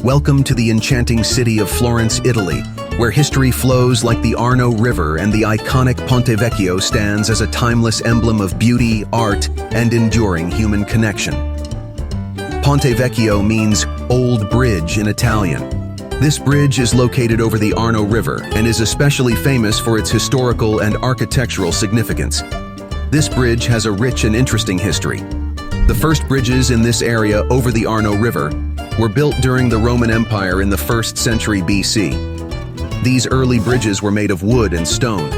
Welcome to the enchanting city of Florence, Italy, where history flows like the Arno River and the iconic Ponte Vecchio stands as a timeless emblem of beauty, art, and enduring human connection. Ponte Vecchio means Old Bridge in Italian. This bridge is located over the Arno River and is especially famous for its historical and architectural significance. This bridge has a rich and interesting history. The first bridges in this area over the Arno River were built during the Roman Empire in the 1st century BC. These early bridges were made of wood and stone.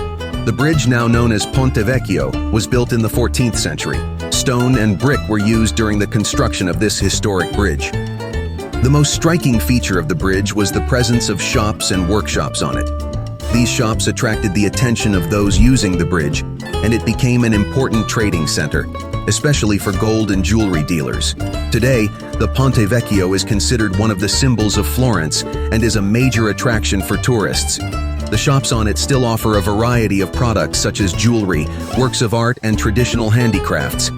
The bridge, now known as Ponte Vecchio, was built in the 14th century. Stone and brick were used during the construction of this historic bridge. The most striking feature of the bridge was the presence of shops and workshops on it. These shops attracted the attention of those using the bridge, and it became an important trading center, especially for gold and jewelry dealers. Today, the Ponte Vecchio is considered one of the symbols of Florence and is a major attraction for tourists. The shops on it still offer a variety of products such as jewelry, works of art, and traditional handicrafts.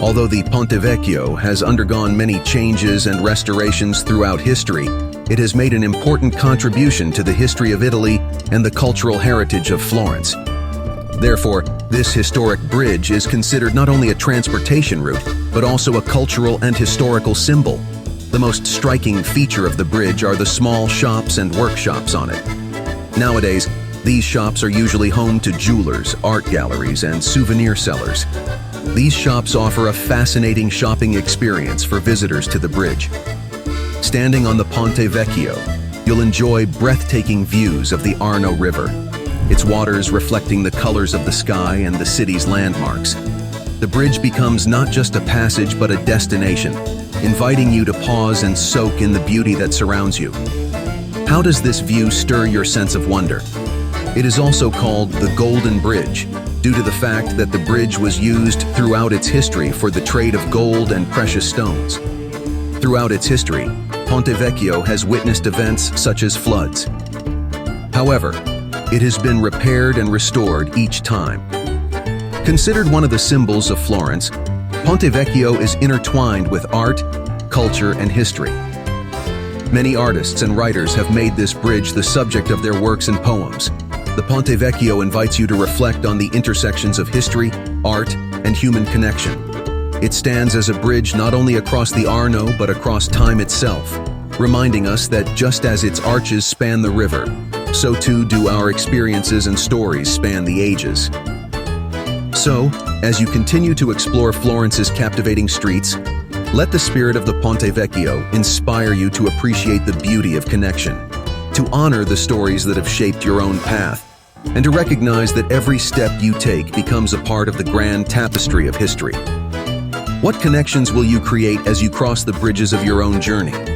Although the Ponte Vecchio has undergone many changes and restorations throughout history, it has made an important contribution to the history of Italy and the cultural heritage of Florence. Therefore, this historic bridge is considered not only a transportation route, but also a cultural and historical symbol. The most striking feature of the bridge are the small shops and workshops on it. Nowadays, these shops are usually home to jewelers, art galleries, and souvenir sellers. These shops offer a fascinating shopping experience for visitors to the bridge. Standing on the Ponte Vecchio, you'll enjoy breathtaking views of the Arno River, its waters reflecting the colors of the sky and the city's landmarks. The bridge becomes not just a passage but a destination, inviting you to pause and soak in the beauty that surrounds you. How does this view stir your sense of wonder? It is also called the Golden Bridge, due to the fact that the bridge was used throughout its history for the trade of gold and precious stones. Throughout its history, Ponte Vecchio has witnessed events such as floods. However, it has been repaired and restored each time. Considered one of the symbols of Florence, Ponte Vecchio is intertwined with art, culture, and history. Many artists and writers have made this bridge the subject of their works and poems. The Ponte Vecchio invites you to reflect on the intersections of history, art, and human connection. It stands as a bridge not only across the Arno but across time itself, reminding us that just as its arches span the river, so too do our experiences and stories span the ages. So, as you continue to explore Florence's captivating streets, let the spirit of the Ponte Vecchio inspire you to appreciate the beauty of connection, to honor the stories that have shaped your own path, and to recognize that every step you take becomes a part of the grand tapestry of history. What connections will you create as you cross the bridges of your own journey?